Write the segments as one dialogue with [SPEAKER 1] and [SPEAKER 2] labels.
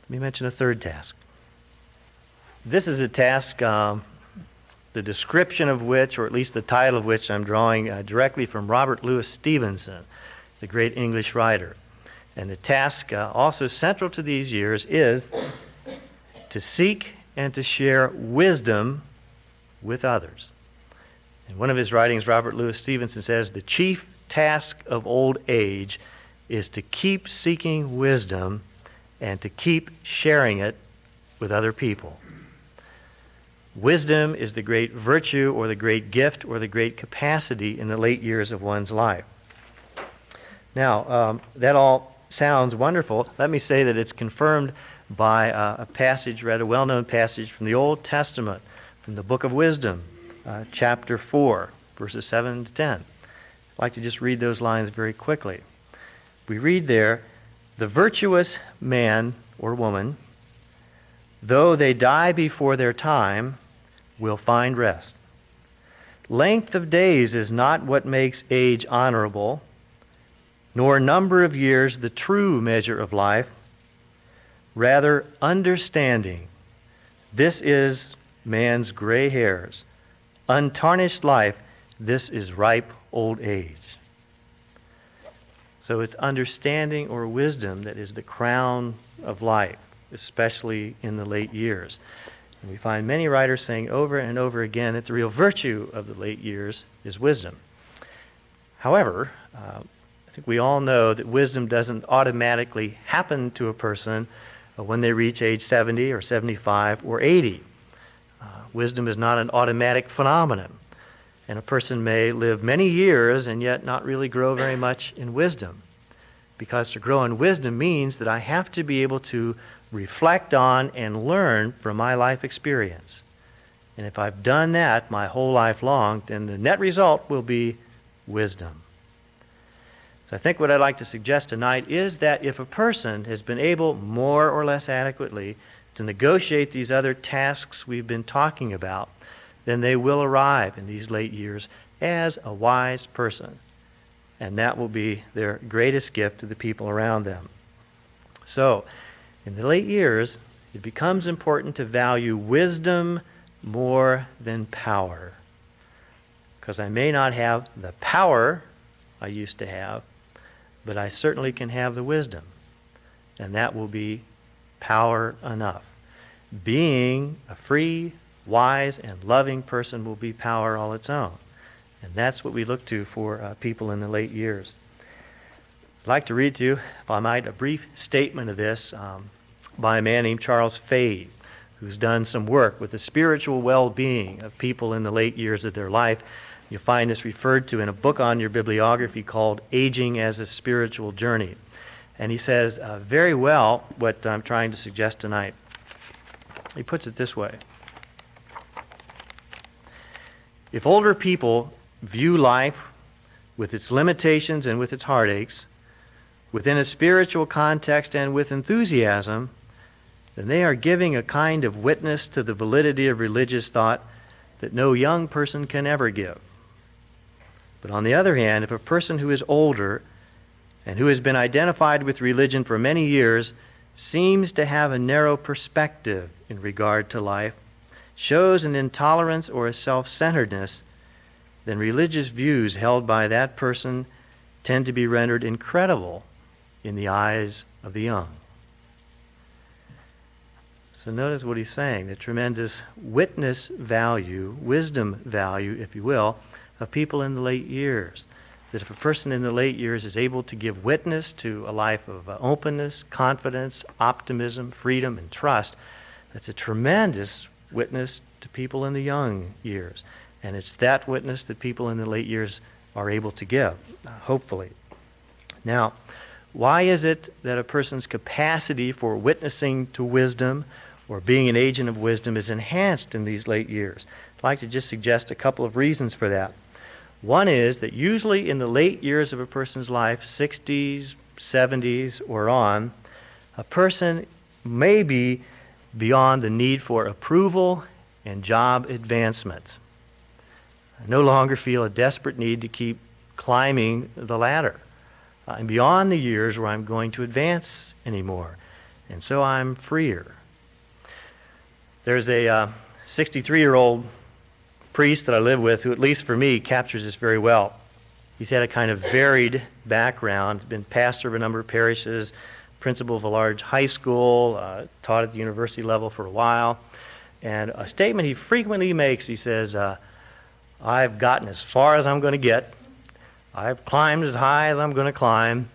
[SPEAKER 1] Let me mention a third task. This is a task, the description of which, or at least the title of which, I'm drawing directly from Robert Louis Stevenson, the great English writer. And the task also central to these years is to seek and to share wisdom with others. In one of his writings, Robert Louis Stevenson says, the chief task of old age is to keep seeking wisdom and to keep sharing it with other people. Wisdom is the great virtue or the great gift or the great capacity in the late years of one's life. Now, that all sounds wonderful. Let me say that it's confirmed by a passage, rather well-known passage from the Old Testament, from the book of Wisdom, chapter 4, verses 7 to 10. I'd like to just read those lines very quickly. We read there, the virtuous man or woman, though they die before their time, will find rest. Length of days is not what makes age honorable, nor number of years the true measure of life. Rather, understanding. This is man's gray hairs. Untarnished life, this is ripe old age. So it's understanding or wisdom that is the crown of life, especially in the late years. And we find many writers saying over and over again that the real virtue of the late years is wisdom. However, I think we all know that wisdom doesn't automatically happen to a person when they reach age 70 or 75 or 80. Wisdom is not an automatic phenomenon. And a person may live many years and yet not really grow very much in wisdom. Because to grow in wisdom means that I have to be able to reflect on and learn from my life experience. And if I've done that my whole life long, then the net result will be wisdom. So I think what I'd like to suggest tonight is that if a person has been able more or less adequately to negotiate these other tasks we've been talking about, then they will arrive in these late years as a wise person. And that will be their greatest gift to the people around them. So, in the late years, it becomes important to value wisdom more than power. Because I may not have the power I used to have, but I certainly can have the wisdom. And that will be power enough. Being a free, wise, and loving person will be power all its own. And that's what we look to for people in the late years. I'd like to read to you, if I might, a brief statement of this by a man named Charles Fade, who's done some work with the spiritual well-being of people in the late years of their life. You'll find this referred to in a book on your bibliography called Aging as a Spiritual Journey. And he says very well what I'm trying to suggest tonight. He puts it this way. If older people view life with its limitations and with its heartaches, within a spiritual context and with enthusiasm, then they are giving a kind of witness to the validity of religious thought that no young person can ever give. But on the other hand, if a person who is older and who has been identified with religion for many years seems to have a narrow perspective in regard to life, shows an intolerance or a self-centeredness, then religious views held by that person tend to be rendered incredible in the eyes of the young. So notice what he's saying, the tremendous witness value, wisdom value, if you will, of people in the late years. That if a person in the late years is able to give witness to a life of openness, confidence, optimism, freedom, and trust, that's a tremendous witness to people in the young years. And it's that witness that people in the late years are able to give, hopefully. Now, why is it that a person's capacity for witnessing to wisdom or being an agent of wisdom is enhanced in these late years? I'd like to just suggest a couple of reasons for that. One is that usually in the late years of a person's life, 60s, 70s, or on, a person may be beyond the need for approval and job advancement. I no longer feel a desperate need to keep climbing the ladder. I'm beyond the years where I'm going to advance anymore. and so I'm freer. There's a 63-year-old priest that I live with who, at least for me, captures this very well. He's had a kind of varied background, been pastor of a number of parishes, principal of a large high school, taught at the university level for a while. And a statement he frequently makes, he says, I've gotten as far as I'm going to get. I've climbed as high as I'm going to climb.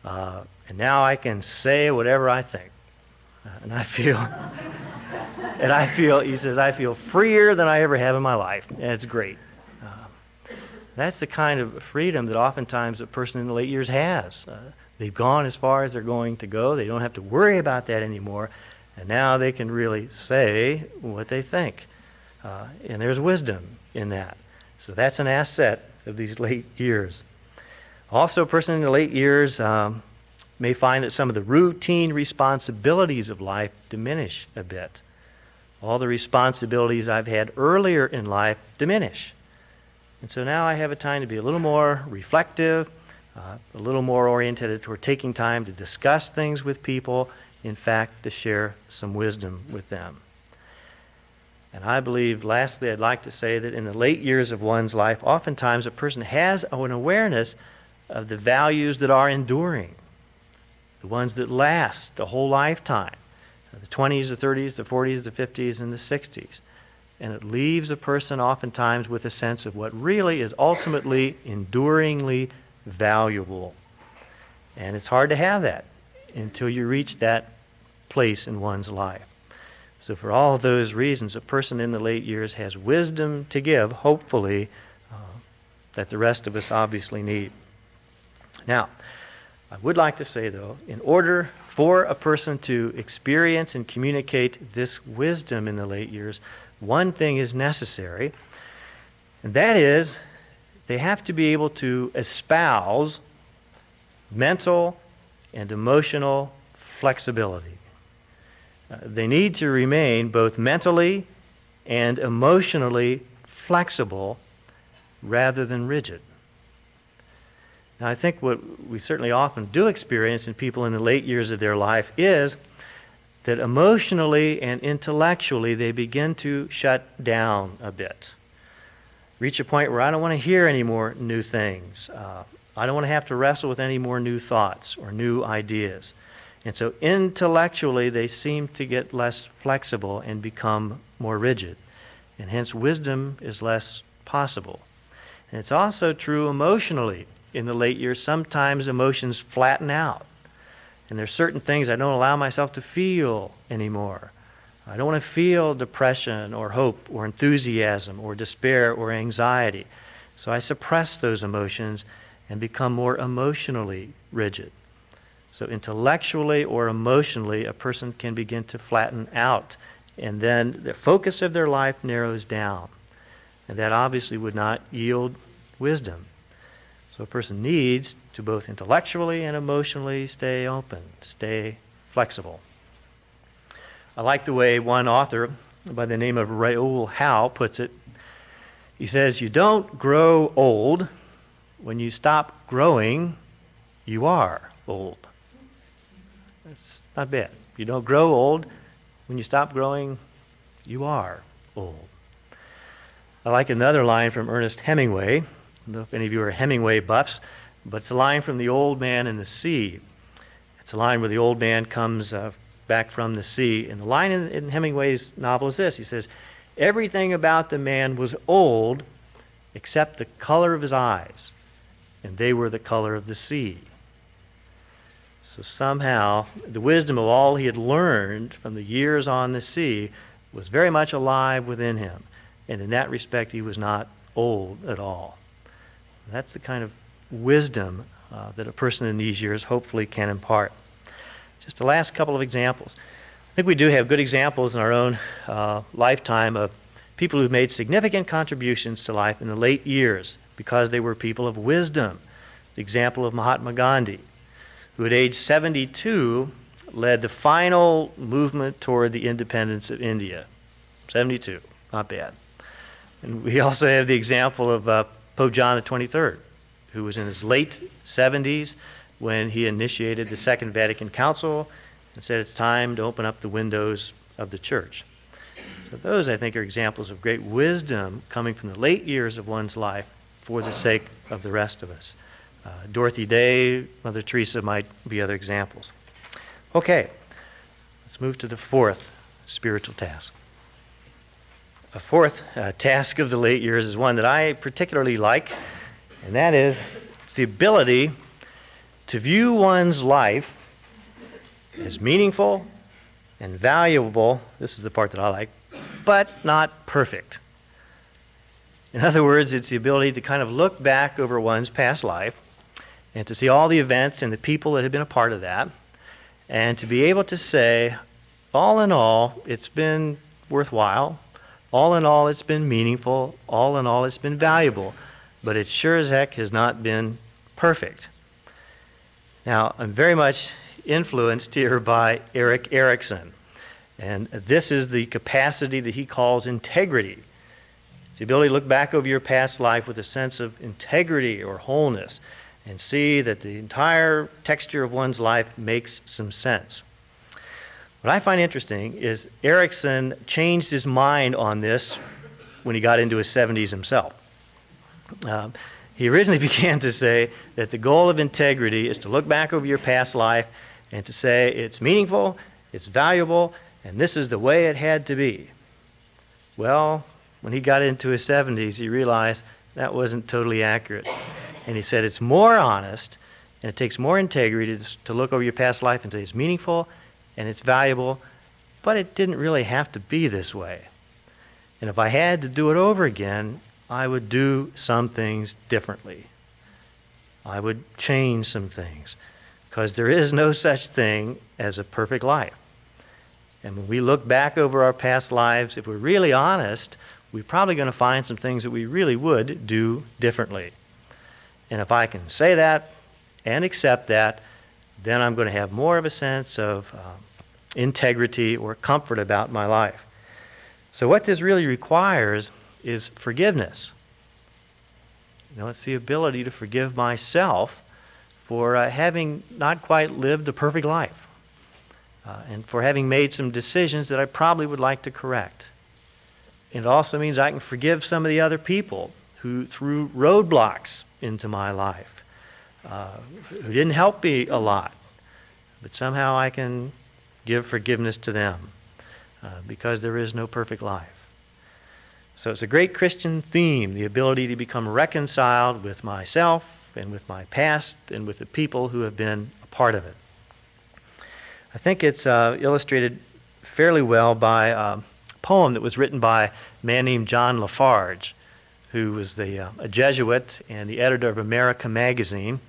[SPEAKER 1] And now I can say whatever I think. And I feel, he says, I feel freer than I ever have in my life. And it's great. That's the kind of freedom that oftentimes a person in the late years has. They've gone as far as they're going to go. They don't have to worry about that anymore. And now they can really say what they think. And there's wisdom in that. So that's an asset of these late years. Also, a person in the late years may find that some of the routine responsibilities of life diminish a bit. All the responsibilities I've had earlier in life diminish. And so now I have a time to be a little more reflective, a little more oriented toward taking time to discuss things with people, in fact, to share some wisdom with them. And I believe, lastly, I'd like to say that in the late years of one's life, oftentimes a person has an awareness of the values that are enduring, the ones that last a whole lifetime, the 20s, the 30s, the 40s, the 50s, and the 60s. And it leaves a person oftentimes with a sense of what really is ultimately enduringly valuable. And it's hard to have that until you reach that place in one's life. So for all of those reasons, a person in the late years has wisdom to give, hopefully, that the rest of us obviously need. Now, I would like to say, though, in order for a person to experience and communicate this wisdom in the late years, one thing is necessary, and that is they have to be able to espouse mental and emotional flexibility. They need to remain both mentally and emotionally flexible rather than rigid. Now, I think what we certainly often do experience in people in the late years of their life is that emotionally and intellectually they begin to shut down a bit. Reach a point where I don't want to hear any more new things. I don't want to have to wrestle with any more new thoughts or new ideas. And so intellectually they seem to get less flexible and become more rigid. And hence wisdom is less possible. And it's also true emotionally. In the late years, sometimes emotions flatten out. And there's certain things I don't allow myself to feel anymore. I don't want to feel depression or hope or enthusiasm or despair or anxiety. So I suppress those emotions and become more emotionally rigid. So intellectually or emotionally, a person can begin to flatten out. And then the focus of their life narrows down. And that obviously would not yield wisdom. So a person needs to both intellectually and emotionally stay open, stay flexible. I like the way one author by the name of Raoul Howe puts it. He says, you don't grow old. When you stop growing, you are old. That's not bad. You don't grow old. When you stop growing, you are old. I like another line from Ernest Hemingway. I don't know if any of you are Hemingway buffs, but it's a line from The Old Man and the Sea. It's a line where the old man comes back from the sea. And the line in Hemingway's novel is this. He says, everything about the man was old except the color of his eyes, and they were the color of the sea. So somehow, the wisdom of all he had learned from the years on the sea was very much alive within him. And in that respect, he was not old at all. That's the kind of wisdom that a person in these years hopefully can impart. Just the last couple of examples. I think we do have good examples in our own lifetime of people who've made significant contributions to life in the late years because they were people of wisdom. The example of Mahatma Gandhi, who at age 72 led the final movement toward the independence of India. 72, not bad. And we also have the example of Pope John the 23rd, who was in his late 70s when he initiated the Second Vatican Council. and said it's time to open up the windows of the church. So those, I think, are examples of great wisdom coming from the late years of one's life for the sake of the rest of us. Dorothy Day, Mother Teresa might be other examples. Okay, let's move to the fourth spiritual task. A fourth task of the late years is one that I particularly like, and that is it's the ability to view one's life as meaningful and valuable. This is the part that I like, but not perfect. In other words, it's the ability to kind of look back over one's past life and to see all the events and the people that have been a part of that, and to be able to say, all in all, it's been worthwhile. All in all, it's been meaningful. All in all, it's been valuable. But it sure as heck has not been perfect. Now, I'm very much influenced here by Erik Erikson. And this is the capacity that he calls integrity. It's the ability to look back over your past life with a sense of integrity or wholeness and see that the entire texture of one's life makes some sense. What I find interesting is Erikson changed his mind on this when he got into his 70s himself. He originally began to say that the goal of integrity is to look back over your past life and to say it's meaningful, it's valuable, and this is the way it had to be. Well, when he got into his 70s, he realized that wasn't totally accurate. And he said it's more honest, and it takes more integrity to look over your past life and say it's meaningful and it's valuable, but it didn't really have to be this way. And if I had to do it over again, I would do some things differently. I would change some things, because there is no such thing as a perfect life. And when we look back over our past lives, if we're really honest, we're probably going to find some things that we really would do differently. And if I can say that and accept that, then I'm going to have more of a sense of integrity or comfort about my life. So what this really requires is forgiveness. It's the ability to forgive myself for having not quite lived a perfect life, and for having made some decisions that I probably would like to correct. It also means I can forgive some of the other people who threw roadblocks into my life, who didn't help me a lot, but somehow I can give forgiveness to them because there is no perfect life. So it's a great Christian theme, the ability to become reconciled with myself and with my past and with the people who have been a part of it. I think it's illustrated fairly well by a poem that was written by a man named John Lafarge, who was a Jesuit and the editor of America magazine.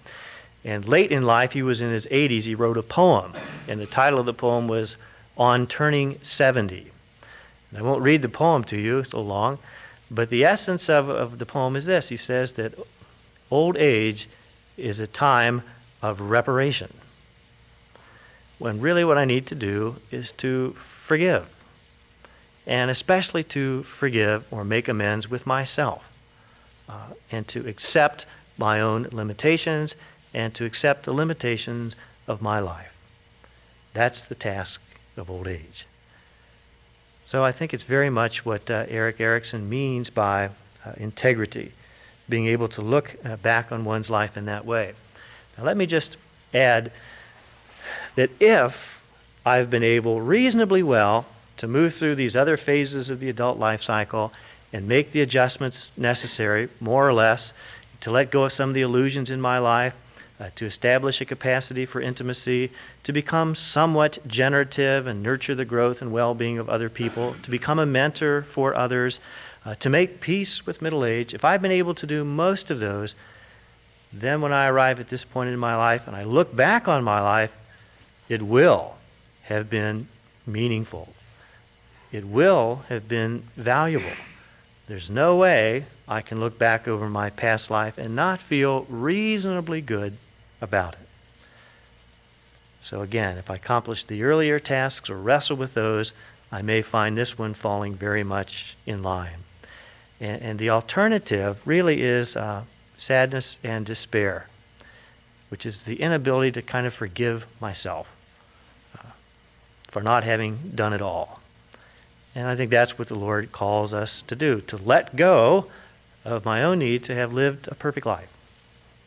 [SPEAKER 1] And late in life, he was in his 80s, he wrote a poem. And the title of the poem was On Turning 70. And I won't read the poem to you, it's so long, but the essence of the poem is this. He says that old age is a time of reparation, when really what I need to do is to forgive, and especially to forgive or make amends with myself, and to accept my own limitations and to accept the limitations of my life. That's the task of old age. So I think it's very much what Erik Erikson means by integrity, being able to look back on one's life in that way. Now let me just add that if I've been able reasonably well to move through these other phases of the adult life cycle and make the adjustments necessary, more or less, to let go of some of the illusions in my life, to establish a capacity for intimacy, to become somewhat generative and nurture the growth and well-being of other people, to become a mentor for others, to make peace with middle age. If I've been able to do most of those, then when I arrive at this point in my life and I look back on my life, it will have been meaningful. It will have been valuable. There's no way I can look back over my past life and not feel reasonably good about it. So again, if I accomplish the earlier tasks or wrestle with those, I may find this one falling very much in line. And the alternative really is sadness and despair, which is the inability to kind of forgive myself. for not having done it all. And I think that's what the Lord calls us to do, to let go of my own need to have lived a perfect life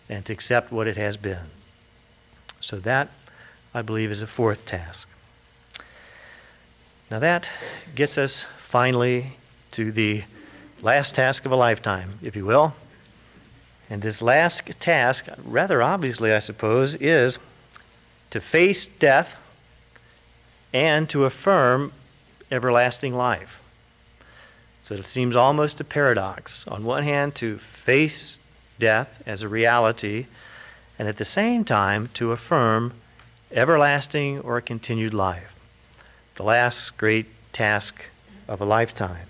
[SPEAKER 1] and to accept what it has been. So that, I believe, is a fourth task. Now that gets us finally to the last task of a lifetime, if you will. And this last task, rather obviously, I suppose, is to face death and to affirm everlasting life. So it seems almost a paradox. On one hand, to face death as a reality, and at the same time, to affirm everlasting or continued life. The last great task of a lifetime.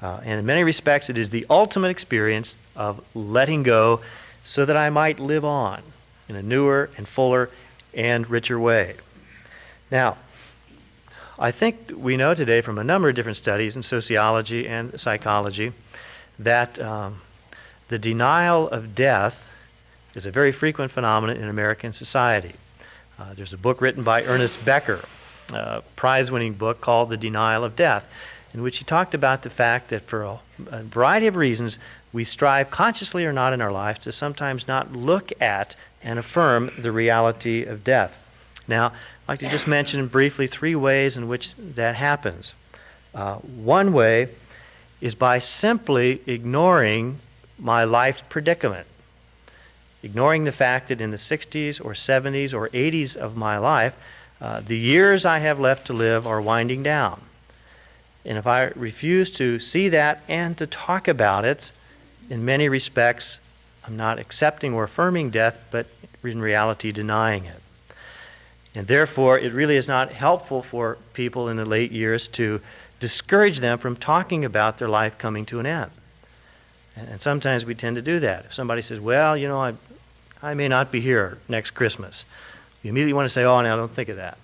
[SPEAKER 1] And in many respects, it is the ultimate experience of letting go so that I might live on in a newer and fuller and richer way. Now, I think we know today from a number of different studies in sociology and psychology that the denial of death is a very frequent phenomenon in American society. There's a book written by Ernest Becker, a prize-winning book called The Denial of Death, in which he talked about the fact that for a variety of reasons, we strive, consciously or not in our lives, to sometimes not look at and affirm the reality of death. Now, I'd like to just mention briefly 3 ways in which that happens. One way is by simply ignoring my life predicament, ignoring the fact that in the 60s or 70s or 80s of my life, the years I have left to live are winding down. And if I refuse to see that and to talk about it, in many respects, I'm not accepting or affirming death, but in reality denying it. And therefore, it really is not helpful for people in the late years to discourage them from talking about their life coming to an end. And sometimes we tend to do that. If somebody says, well, you know, I may not be here next Christmas, you immediately want to say, oh, now don't think of that.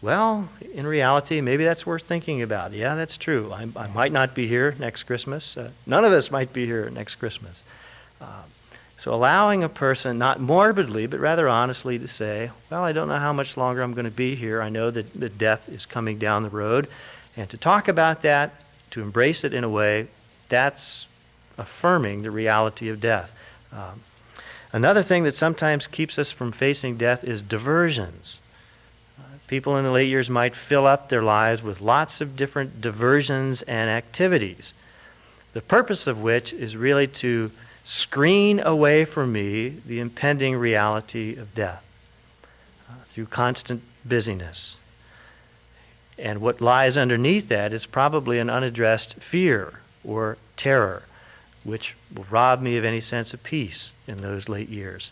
[SPEAKER 1] Well, in reality, maybe that's worth thinking about. Yeah, that's true. I might not be here next Christmas. None of us might be here next Christmas. So allowing a person, not morbidly, but rather honestly, to say, well, I don't know how much longer I'm going to be here. I know that death is coming down the road. And to talk about that, to embrace it in a way, that's affirming the reality of death. Another thing that sometimes keeps us from facing death is diversions. People in the late years might fill up their lives with lots of different diversions and activities, the purpose of which is really to screen away from me the impending reality of death through constant busyness. And what lies underneath that is probably an unaddressed fear or terror, which will rob me of any sense of peace in those late years.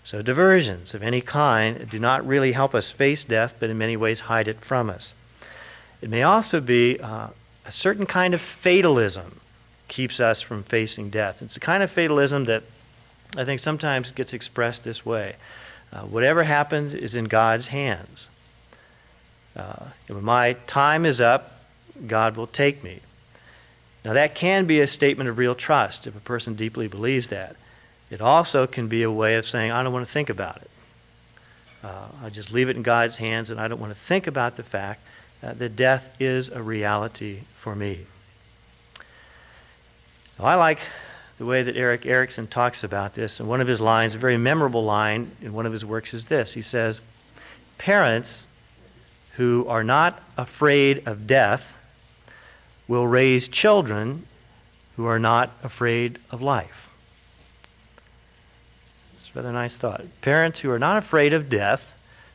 [SPEAKER 1] So diversions of any kind do not really help us face death, but in many ways hide it from us. It may also be a certain kind of fatalism keeps us from facing death. It's the kind of fatalism that I think sometimes gets expressed this way. Whatever happens is in God's hands. When my time is up, God will take me. Now that can be a statement of real trust if a person deeply believes that. It also can be a way of saying, I don't want to think about it. I just leave it in God's hands, and I don't want to think about the fact that death is a reality for me. Now, I like the way that Erik Erikson talks about this, and one of his lines, a very memorable line in one of his works, is this. He says, parents who are not afraid of death will raise children who are not afraid of life. Rather nice thought. Parents who are not afraid of death,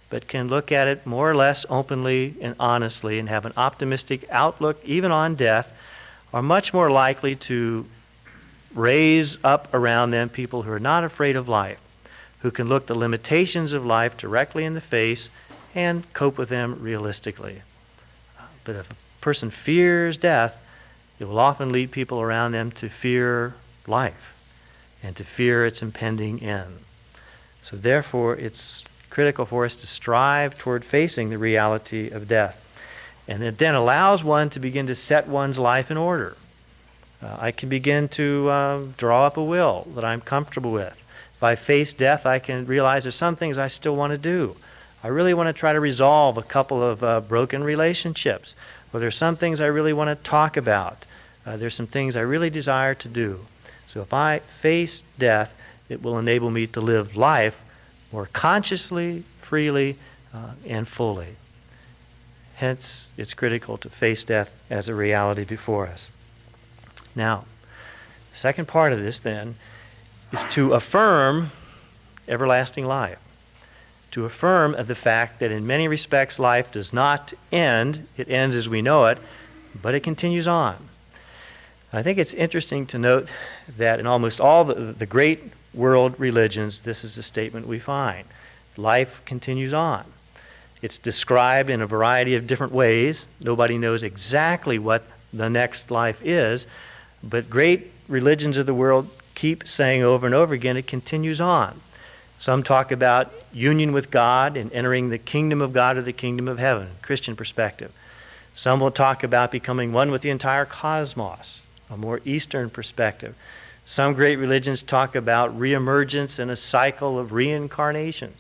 [SPEAKER 1] but can look at it more or less openly and honestly and have an optimistic outlook even on death, are much more likely to raise up around them people who are not afraid of life, who can look the limitations of life directly in the face and cope with them realistically. But if a person fears death, it will often lead people around them to fear life and to fear its impending end. So therefore, it's critical for us to strive toward facing the reality of death. And it then allows one to begin to set one's life in order. I can begin to draw up a will that I'm comfortable with. If I face death, I can realize there's some things I still want to do. I really want to try to resolve a couple of broken relationships. Or there's some things I really want to talk about. There's some things I really desire to do. So if I face death, it will enable me to live life more consciously, freely, and fully. Hence, it's critical to face death as a reality before us. Now, the second part of this, then, is to affirm everlasting life. To affirm the fact that in many respects life does not end. It ends as we know it, but it continues on. I think it's interesting to note that in almost all the great world religions, this is the statement we find. Life continues on. It's described in a variety of different ways. Nobody knows exactly what the next life is, but great religions of the world keep saying over and over again, it continues on. Some talk about union with God and entering the kingdom of God or the kingdom of heaven, Christian perspective. Some will talk about becoming one with the entire cosmos, a more Eastern perspective. Some great religions talk about reemergence and a cycle of reincarnations.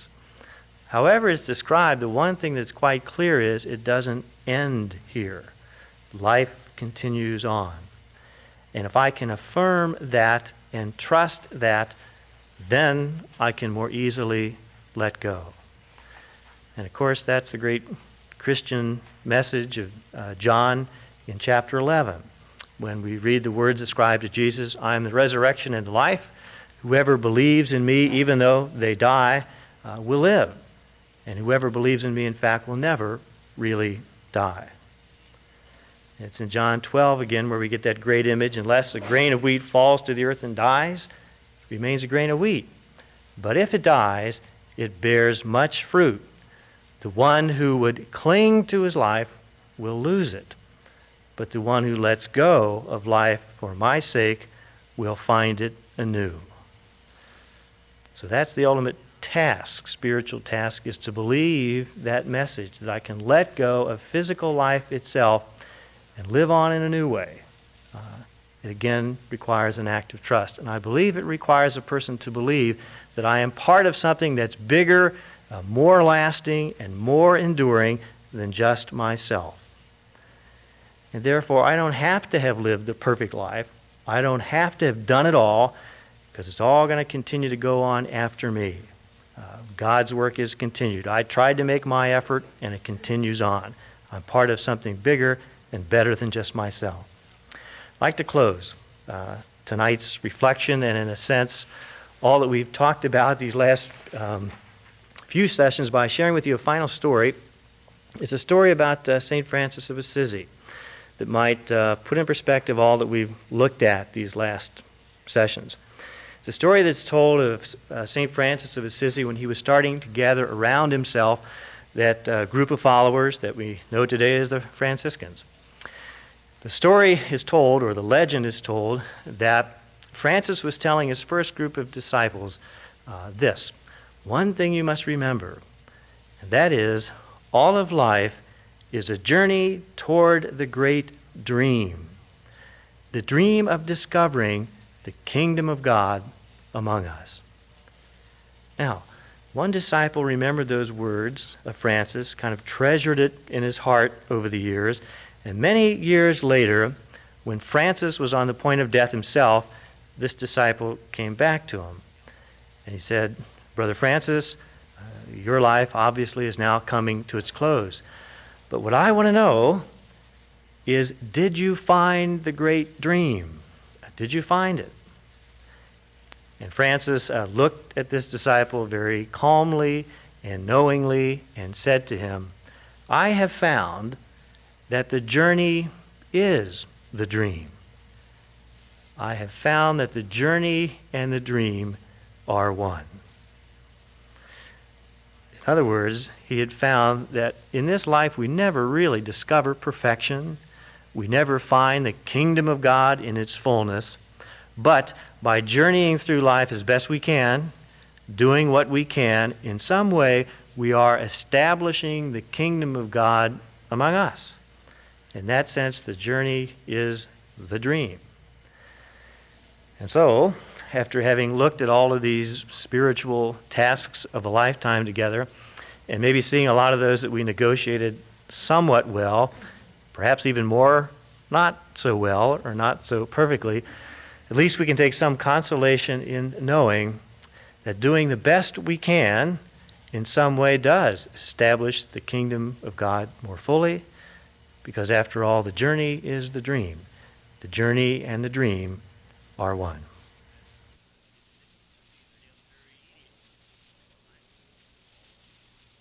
[SPEAKER 1] However it's described, the one thing that's quite clear is it doesn't end here. Life continues on. And if I can affirm that and trust that, then I can more easily let go. And of course, that's the great Christian message of John in chapter 11. When we read the words ascribed to Jesus, I am the resurrection and the life. Whoever believes in me, even though they die, will live. And whoever believes in me, in fact, will never really die. It's in John 12 again where we get that great image. Unless a grain of wheat falls to the earth and dies, it remains a grain of wheat. But if it dies, it bears much fruit. The one who would cling to his life will lose it. But the one who lets go of life for my sake will find it anew. So that's the ultimate task, spiritual task, is to believe that message, that I can let go of physical life itself and live on in a new way. It again requires an act of trust. And I believe it requires a person to believe that I am part of something that's bigger, more lasting, and more enduring than just myself. And therefore, I don't have to have lived a perfect life. I don't have to have done it all, because it's all going to continue to go on after me. God's work is continued. I tried to make my effort, and it continues on. I'm part of something bigger and better than just myself. I'd like to close tonight's reflection, and in a sense, all that we've talked about these last few sessions by sharing with you a final story. It's a story about St. Francis of Assisi that might put in perspective all that we've looked at these last sessions. It's a story that's told of St. Francis of Assisi when he was starting to gather around himself that group of followers that we know today as the Franciscans. The story is told, or the legend is told, that Francis was telling his first group of disciples this: one thing you must remember, and that is, all of life is a journey toward the great dream, the dream of discovering the kingdom of God among us. Now, one disciple remembered those words of Francis, kind of treasured it in his heart over the years, and many years later, when Francis was on the point of death himself, this disciple came back to him. And he said, Brother Francis, your life obviously is now coming to its close. But what I want to know is, did you find the great dream? Did you find it? And Francis looked at this disciple very calmly and knowingly and said to him, I have found that the journey is the dream. I have found that the journey and the dream are one. In other words, he had found that in this life we never really discover perfection. We never find the kingdom of God in its fullness. But by journeying through life as best we can, doing what we can, in some way we are establishing the kingdom of God among us. In that sense, the journey is the dream. And so, after having looked at all of these spiritual tasks of a lifetime together, And maybe seeing a lot of those that we negotiated somewhat well, perhaps even more not so well or not so perfectly, at least we can take some consolation in knowing that doing the best we can in some way does establish the kingdom of God more fully, because after all, the journey is the dream. The journey and the dream are one.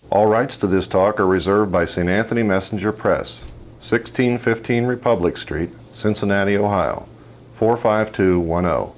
[SPEAKER 2] All rights to this talk are reserved by St. Anthony Messenger Press, 1615 Republic Street, Cincinnati, Ohio, 45210.